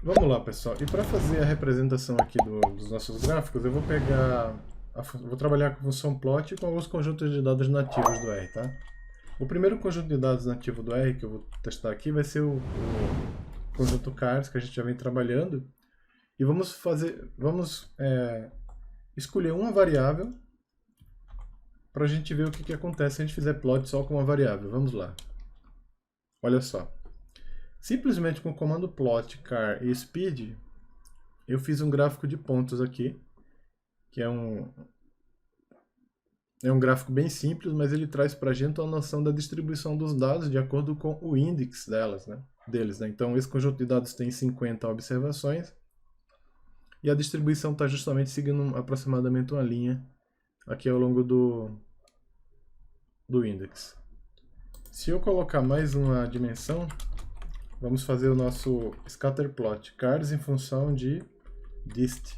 Vamos lá, pessoal. E para fazer a representação aqui dos nossos gráficos, eu vou pegar, vou trabalhar com a função plot com alguns conjuntos de dados nativos do R, tá? O primeiro conjunto de dados nativo do R que eu vou testar aqui vai ser o conjunto cars, que a gente já vem trabalhando. E vamos escolher uma variável para a gente ver o que acontece se a gente fizer plot só com uma variável. Vamos lá. Olha só. Simplesmente com o comando plot, car e speed, eu fiz um gráfico de pontos aqui, que é um gráfico bem simples, mas ele traz para a gente a noção da distribuição dos dados de acordo com o index deles. Então, esse conjunto de dados tem 50 observações, e a distribuição está justamente seguindo aproximadamente uma linha aqui ao longo do index. Se eu colocar mais uma dimensão, vamos fazer o nosso scatter plot, cars em função de dist.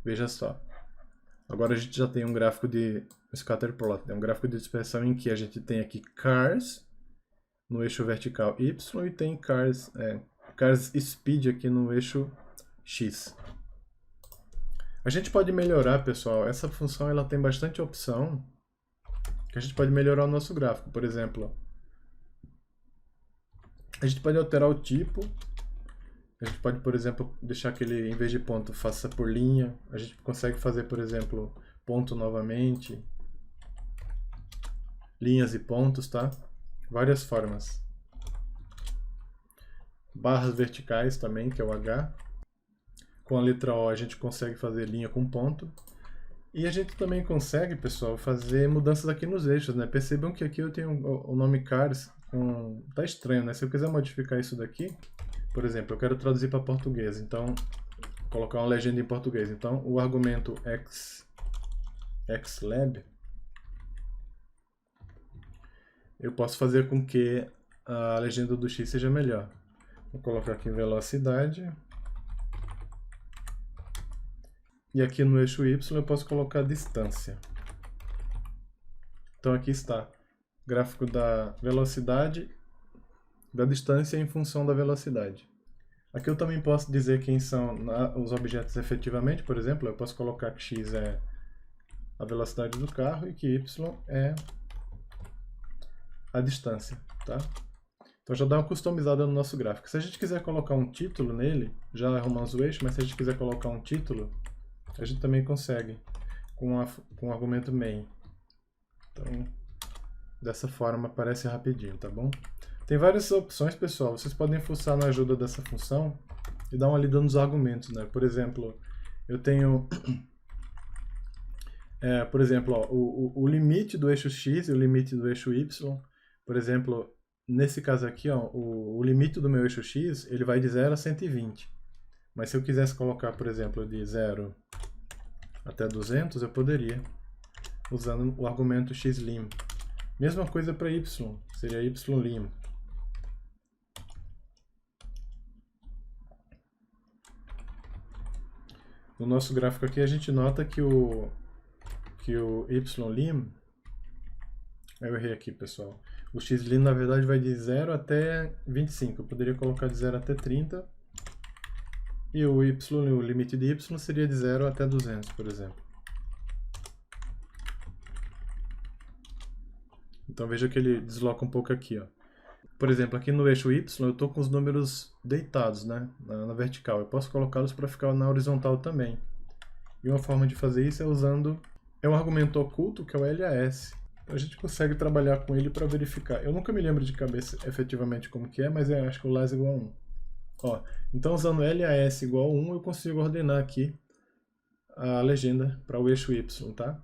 Veja só. Agora a gente já tem um gráfico de scatter plot, um gráfico de dispersão em que a gente tem aqui cars no eixo vertical y e tem cars speed aqui no eixo x. A gente pode melhorar, pessoal, essa função ela tem bastante opção que a gente pode melhorar o nosso gráfico. Por exemplo, a gente pode alterar o tipo. A gente pode, por exemplo, deixar que ele, em vez de ponto, faça por linha. A gente consegue fazer, por exemplo, ponto novamente. Linhas e pontos, tá? Várias formas. Barras verticais também, que é o H. Com a letra O a gente consegue fazer linha com ponto. E a gente também consegue, pessoal, fazer mudanças aqui nos eixos, né? Percebam que aqui eu tenho o nome cars tá estranho, né? Se eu quiser modificar isso daqui, por exemplo, eu quero traduzir para português, então vou colocar uma legenda em português. Então o argumento xlab, eu posso fazer com que a legenda do x seja melhor. Vou colocar aqui velocidade. E aqui no eixo y eu posso colocar distância. Então aqui está, gráfico da velocidade, da distância em função da velocidade. Aqui eu também posso dizer quem são os objetos efetivamente, por exemplo, eu posso colocar que x é a velocidade do carro e que y é a distância, tá? Então já dá uma customizada no nosso gráfico. Se a gente quiser colocar um título nele, já arrumamos o eixo, mas se a gente quiser colocar um título, a gente também consegue com o argumento main. Então, dessa forma aparece rapidinho, tá bom? Tem várias opções, pessoal. Vocês podem fuçar na ajuda dessa função e dar uma lida nos argumentos, né? Por exemplo, eu tenho por exemplo, ó, o limite do eixo x e o limite do eixo y. Por exemplo, nesse caso aqui, ó, o limite do meu eixo x ele vai de 0 a 120. Mas se eu quisesse colocar, por exemplo, de 0 até 200, eu poderia, usando o argumento xlim. Mesma coisa para y, seria ylim. No nosso gráfico aqui a gente nota que o ylim, eu errei aqui, pessoal. O xlim na verdade vai de 0 até 25, eu poderia colocar de 0 até 30. E o limite de y seria de 0 até 200, por exemplo. Então veja que ele desloca um pouco aqui, ó. Por exemplo, aqui no eixo y eu estou com os números deitados, né, na vertical. Eu posso colocá-los para ficar na horizontal também. E uma forma de fazer isso é usando um argumento oculto, que é o LAS. A gente consegue trabalhar com ele para verificar. Eu nunca me lembro de cabeça efetivamente como que é, mas eu acho que o LAS é igual a 1. Ó, então usando LAS igual a 1, eu consigo ordenar aqui a legenda para o eixo Y, tá?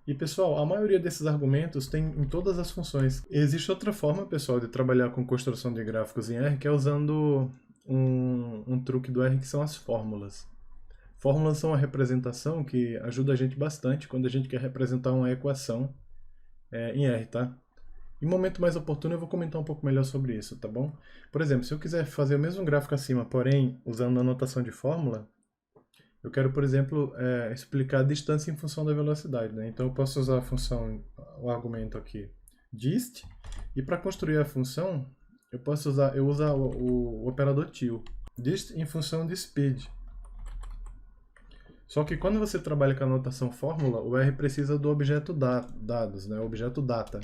E pessoal, a maioria desses argumentos tem em todas as funções. Existe outra forma, pessoal, de trabalhar com construção de gráficos em R, que é usando um truque do R, que são as fórmulas. Fórmulas são uma representação que ajuda a gente bastante quando a gente quer representar uma equação em R, tá? Em um momento mais oportuno eu vou comentar um pouco melhor sobre isso, tá bom? Por exemplo, se eu quiser fazer o mesmo gráfico acima, porém usando a notação de fórmula, eu quero, por exemplo, explicar a distância em função da velocidade, né? Então eu posso usar a função, o argumento aqui, dist, e para construir a função, eu uso o operador till. Dist em função de speed. Só que quando você trabalha com a notação fórmula, o R precisa do objeto dados, né? O objeto data.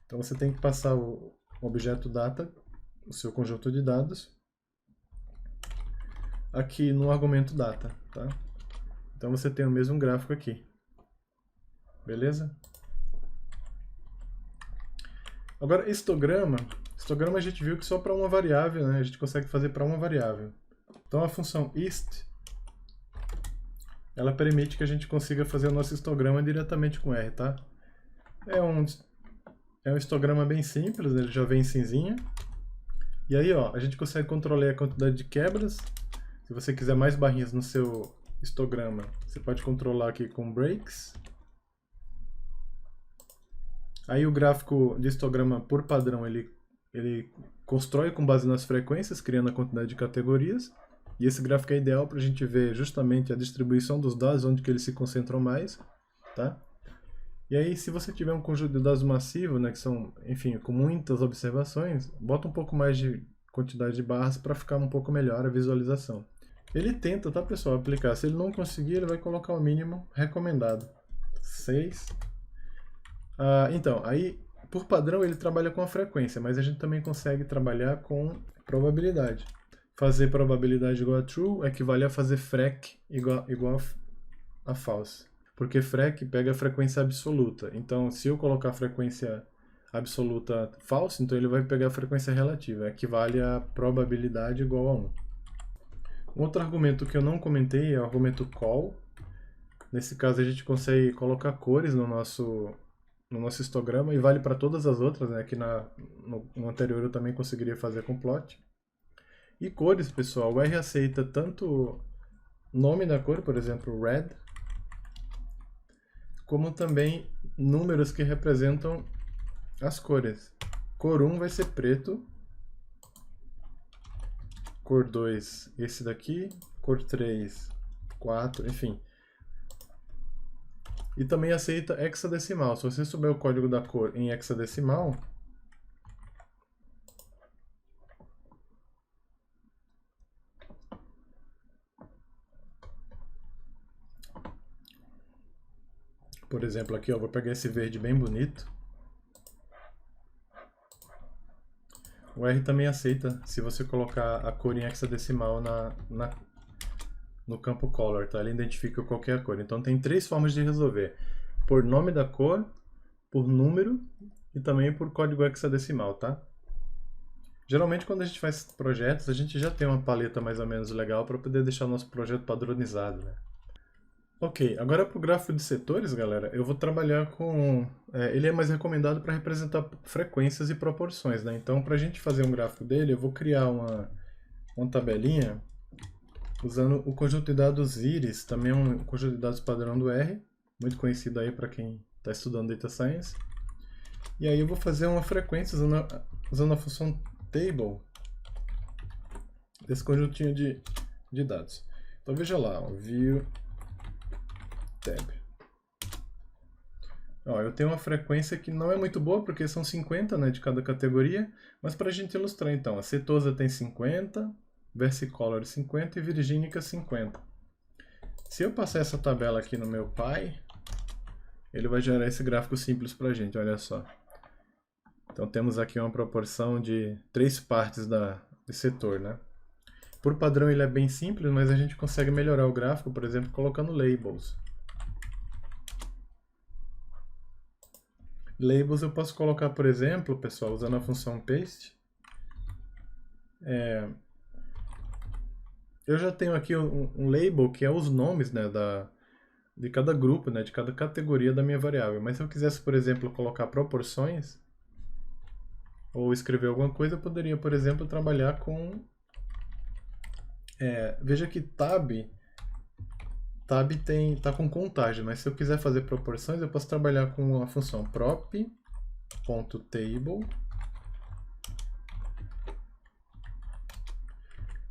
Então você tem que passar o objeto data, o seu conjunto de dados, aqui no argumento data, tá? Então você tem o mesmo gráfico aqui. Beleza? Agora, histograma a gente viu que só para uma variável, né? A gente consegue fazer para uma variável. Então a função hist, ela permite que a gente consiga fazer o nosso histograma diretamente com R, tá? É um histograma bem simples, ele já vem em cinzinha. E aí, ó, a gente consegue controlar a quantidade de quebras. Se você quiser mais barrinhas no seu histograma, você pode controlar aqui com breaks. Aí o gráfico de histograma, por padrão, ele constrói com base nas frequências, criando a quantidade de categorias. E esse gráfico é ideal para a gente ver justamente a distribuição dos dados, onde que eles se concentram mais, tá? E aí, se você tiver um conjunto de dados massivo, né, que são, enfim, com muitas observações, bota um pouco mais de quantidade de barras para ficar um pouco melhor a visualização. Ele tenta, tá, pessoal, aplicar. Se ele não conseguir, ele vai colocar o mínimo recomendado. 6. Então, aí, por padrão, ele trabalha com a frequência, mas a gente também consegue trabalhar com probabilidade. Fazer probabilidade igual a true equivale a fazer frac igual a false. Porque frac pega a frequência absoluta. Então, se eu colocar a frequência absoluta false, então ele vai pegar a frequência relativa. Equivale a probabilidade igual a 1. Um outro argumento que eu não comentei é o argumento call. Nesse caso, a gente consegue colocar cores no nosso histograma e vale para todas as outras, né? Aqui no anterior eu também conseguiria fazer com plot. E cores, pessoal, o R aceita tanto nome da cor, por exemplo, red, como também números que representam as cores. Cor 1 vai ser preto, cor 2 esse daqui, cor 3, 4, enfim. E também aceita hexadecimal. Se você souber o código da cor em hexadecimal, por exemplo, aqui, ó, vou pegar esse verde bem bonito. O R também aceita se você colocar a cor em hexadecimal no campo color, tá? Ele identifica qualquer cor. Então tem 3 formas de resolver: por nome da cor, por número e também por código hexadecimal, tá? Geralmente quando a gente faz projetos, a gente já tem uma paleta mais ou menos legal para poder deixar o nosso projeto padronizado, né? Ok, agora para o gráfico de setores, galera, eu vou trabalhar com... ele é mais recomendado para representar frequências e proporções, né? Então, para a gente fazer um gráfico dele, eu vou criar uma tabelinha usando o conjunto de dados IRIS, também é um conjunto de dados padrão do R, muito conhecido aí para quem está estudando Data Science. E aí eu vou fazer uma frequência usando a função table desse conjuntinho de dados. Então veja lá, ó, view tab. Ó, eu tenho uma frequência que não é muito boa, porque são 50, né, de cada categoria, mas para a gente ilustrar então, a Setosa tem 50, Versicolor 50 e Virgínica 50. Se eu passar essa tabela aqui no meu Py, ele vai gerar esse gráfico simples para a gente, olha só. Então temos aqui uma proporção de 3 partes de setor, né? Por padrão ele é bem simples, mas a gente consegue melhorar o gráfico, por exemplo, colocando labels. Labels eu posso colocar, por exemplo, pessoal, usando a função paste. Eu já tenho aqui um label que é os nomes, né, de cada grupo, né, de cada categoria da minha variável. Mas se eu quisesse, por exemplo, colocar proporções ou escrever alguma coisa, eu poderia, por exemplo, trabalhar com... veja que tab tá com contagem, mas se eu quiser fazer proporções, eu posso trabalhar com a função prop.table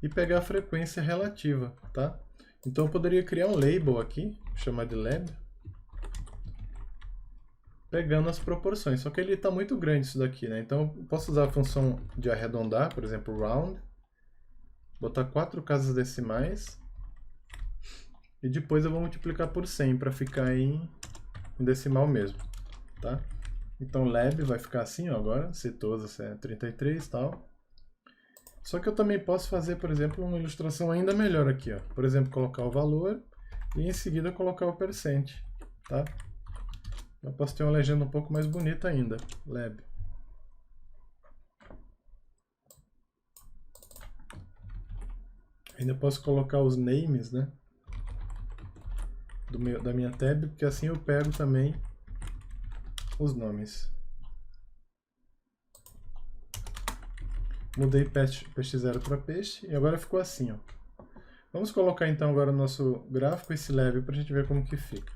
e pegar a frequência relativa, tá? Então eu poderia criar um label aqui, chamar de lab, pegando as proporções. Só que ele está muito grande isso daqui, né? Então eu posso usar a função de arredondar, por exemplo, round, botar 4 casas decimais e depois eu vou multiplicar por 100 para ficar em decimal mesmo, tá? Então lab vai ficar assim, ó, agora, setosa é 33 e tal. Só que eu também posso fazer, por exemplo, uma ilustração ainda melhor aqui, ó. Por exemplo, colocar o valor e em seguida colocar o percent, tá? Eu posso ter uma legenda um pouco mais bonita ainda, lab. Ainda posso colocar os names, né? Da minha tab, porque assim eu pego também os nomes. Mudei peixe 0 para peixe e agora ficou assim, ó. Vamos colocar então agora o nosso gráfico, esse lab, para a gente ver como que fica.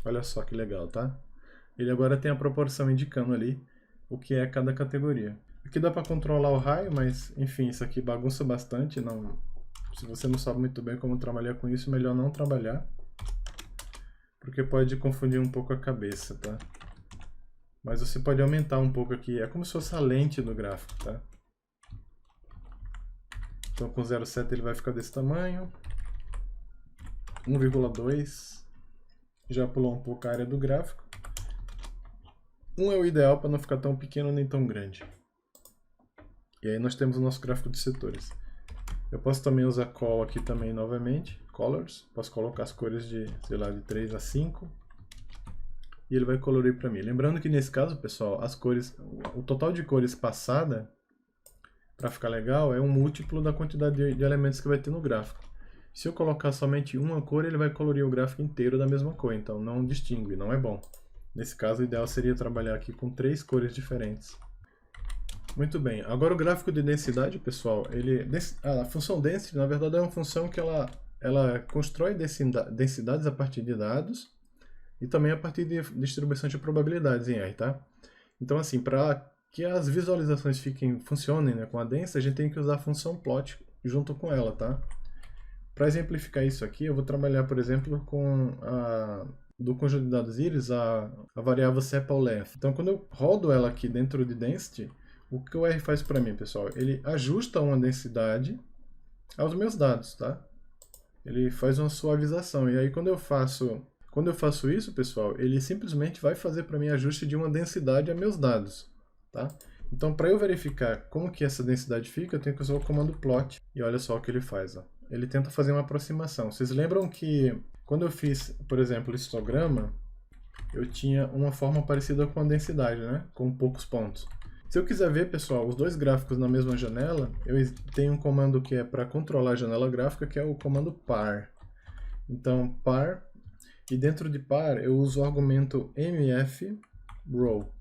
Olha só que legal, tá? Ele agora tem a proporção indicando ali o que é cada categoria. Aqui dá para controlar o raio, mas enfim, isso aqui bagunça bastante. Não, se você não sabe muito bem como trabalhar com isso, melhor não trabalhar, porque pode confundir um pouco a cabeça, tá? Mas você pode aumentar um pouco aqui, é como se fosse a lente do gráfico, tá? Então com 0,7 ele vai ficar desse tamanho, 1,2, já pulou um pouco a área do gráfico. 1 é o ideal para não ficar tão pequeno nem tão grande. E aí nós temos o nosso gráfico de setores. Eu posso também usar call aqui também novamente, colors, posso colocar as cores de, sei lá, de 3 a 5. E ele vai colorir para mim. Lembrando que nesse caso, pessoal, as cores, o total de cores passada, para ficar legal, é um múltiplo da quantidade de elementos que vai ter no gráfico. Se eu colocar somente uma cor, ele vai colorir o gráfico inteiro da mesma cor, então não distingue, não é bom. Nesse caso, o ideal seria trabalhar aqui com 3 cores diferentes. Muito bem, agora o gráfico de densidade, pessoal, a função density, na verdade, é uma função que ela constrói densidades a partir de dados, e também a partir de distribuição de probabilidades em R, tá? Então, assim, para que as visualizações funcionem, né, com a density, a gente tem que usar a função plot junto com ela, tá? Para exemplificar isso aqui, eu vou trabalhar, por exemplo, com do conjunto de dados íris, a variável sepal length. Então, quando eu rodo ela aqui dentro de density, o que o R faz para mim, pessoal? Ele ajusta uma densidade aos meus dados, tá? Ele faz uma suavização. E aí, quando eu faço isso, pessoal, ele simplesmente vai fazer para mim ajuste de uma densidade a meus dados, tá? Então, para eu verificar como que essa densidade fica, eu tenho que usar o comando plot. E olha só o que ele faz, ó. Ele tenta fazer uma aproximação. Vocês lembram que quando eu fiz, por exemplo, histograma, eu tinha uma forma parecida com a densidade, né? Com poucos pontos. Se eu quiser ver, pessoal, os dois gráficos na mesma janela, eu tenho um comando que é para controlar a janela gráfica, que é o comando par. Então, par. E dentro de par eu uso o argumento mfRow.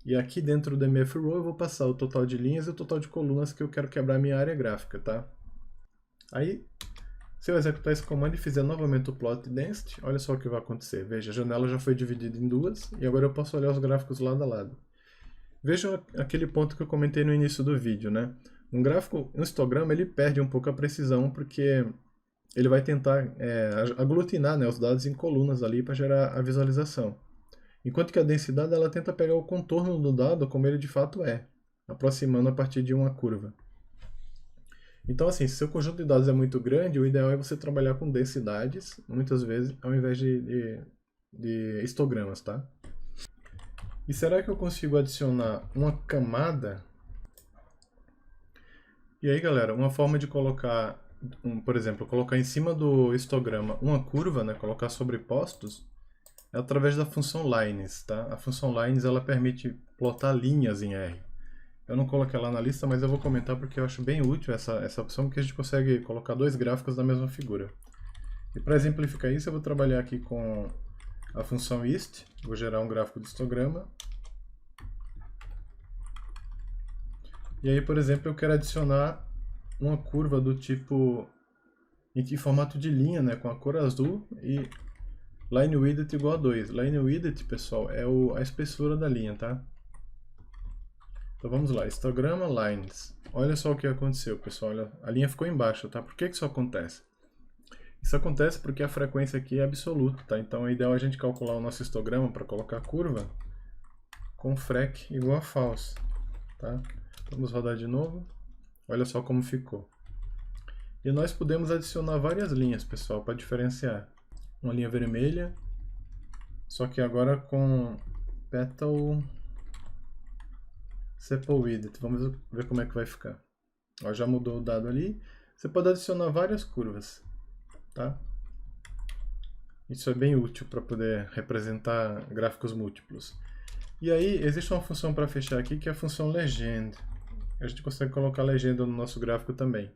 E aqui dentro do mfRow eu vou passar o total de linhas e o total de colunas que eu quero quebrar minha área gráfica, tá? Aí, se eu executar esse comando e fizer novamente o plot density, olha só o que vai acontecer. Veja, a janela já foi dividida em duas e agora eu posso olhar os gráficos lado a lado. Vejam aquele ponto que eu comentei no início do vídeo, né? Um histograma ele perde um pouco a precisão porque ele vai tentar aglutinar, né, os dados em colunas ali para gerar a visualização. Enquanto que a densidade ela tenta pegar o contorno do dado como ele de fato é, aproximando a partir de uma curva. Então, assim, se seu conjunto de dados é muito grande, o ideal é você trabalhar com densidades, muitas vezes, ao invés de histogramas, tá? E será que eu consigo adicionar uma camada? E aí, galera, uma forma de colocar, por exemplo, colocar em cima do histograma uma curva, né, colocar sobrepostos, é através da função lines, tá? A função lines ela permite plotar linhas em R. Eu não coloquei ela na lista, mas eu vou comentar porque eu acho bem útil essa opção, porque a gente consegue colocar dois gráficos na mesma figura. E para exemplificar isso, eu vou trabalhar aqui com a função ist, vou gerar um gráfico de histograma. E aí, por exemplo, eu quero adicionar uma curva do tipo em formato de linha, né, com a cor azul e line width igual a 2. Line width, pessoal, é a espessura da linha, tá? Então vamos lá, histograma lines. Olha só o que aconteceu, pessoal. Olha, a linha ficou embaixo, tá? Por que isso acontece? Isso acontece porque a frequência aqui é absoluta, tá? Então é ideal a gente calcular o nosso histograma para colocar a curva com frec igual a false, tá? Vamos rodar de novo. Olha só como ficou. E nós podemos adicionar várias linhas, pessoal, para diferenciar. Uma linha vermelha, só que agora com petal sepal width. Vamos ver como é que vai ficar. Ó, já mudou o dado ali. Você pode adicionar várias curvas, tá? Isso é bem útil para poder representar gráficos múltiplos. E aí, existe uma função para fechar aqui, que é a função legend. A gente consegue colocar legenda no nosso gráfico também.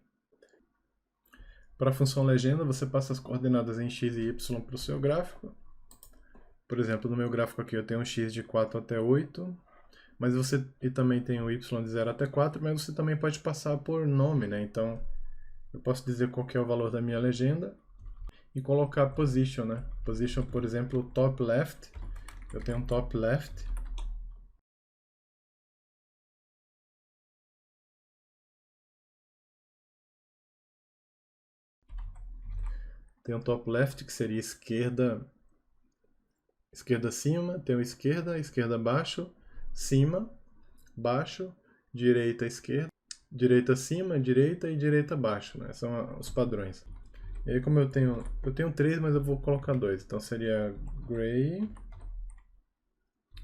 Para a função legenda, você passa as coordenadas em x e y para o seu gráfico. Por exemplo, no meu gráfico aqui eu tenho um x de 4 até 8, mas e também tem o y de 0 até 4, mas você também pode passar por nome, né? Então, eu posso dizer qual que é o valor da minha legenda e colocar position, né? Position, por exemplo, top left. Eu tenho um top left. Tem um top left, que seria esquerda acima, tem o esquerda abaixo, cima, baixo, direita esquerda, direita acima, direita e direita abaixo, né? São os padrões. E aí como eu tenho 3, mas eu vou colocar 2, então seria gray,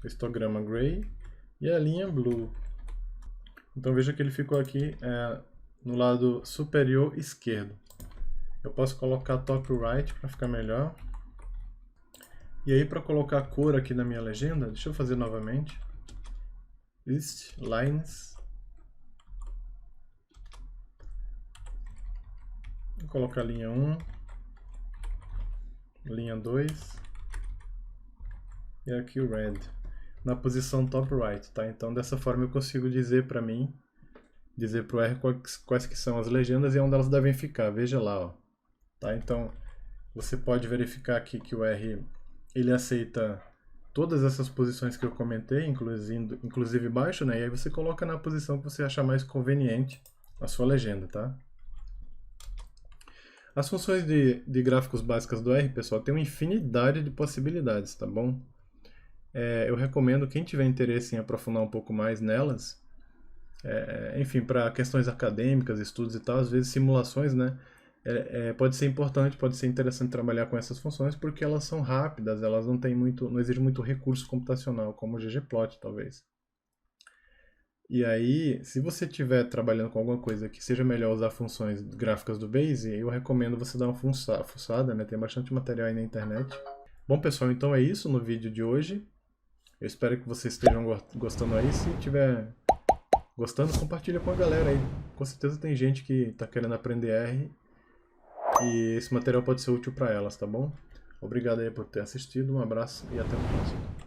histograma gray, e a linha blue. Então veja que ele ficou aqui no lado superior esquerdo. Eu posso colocar top right para ficar melhor. E aí para colocar a cor aqui na minha legenda, deixa eu fazer novamente. List, lines. Vou colocar linha 1, linha 2 e aqui o red, na posição top right, tá? Então dessa forma eu consigo dizer para mim, dizer para o R quais que são as legendas e onde elas devem ficar, veja lá, ó. Tá? Então você pode verificar aqui que o R ele aceita todas essas posições que eu comentei, inclusive baixo, né? E aí você coloca na posição que você achar mais conveniente a sua legenda, tá? As funções de gráficos básicas do R, pessoal, tem uma infinidade de possibilidades, tá bom? Eu recomendo, quem tiver interesse em aprofundar um pouco mais nelas, enfim, para questões acadêmicas, estudos e tal, às vezes simulações, né? Pode ser importante, pode ser interessante trabalhar com essas funções, porque elas são rápidas, elas não exigem muito recurso computacional, como o ggplot, talvez. E aí, se você estiver trabalhando com alguma coisa que seja melhor usar funções gráficas do Base, eu recomendo você dar uma fuçada, né? Tem bastante material aí na internet. Bom, pessoal, então é isso no vídeo de hoje. Eu espero que vocês estejam gostando aí. Se estiver gostando, compartilha com a galera aí. Com certeza tem gente que está querendo aprender R e esse material pode ser útil para elas, tá bom? Obrigado aí por ter assistido, um abraço e até o próximo.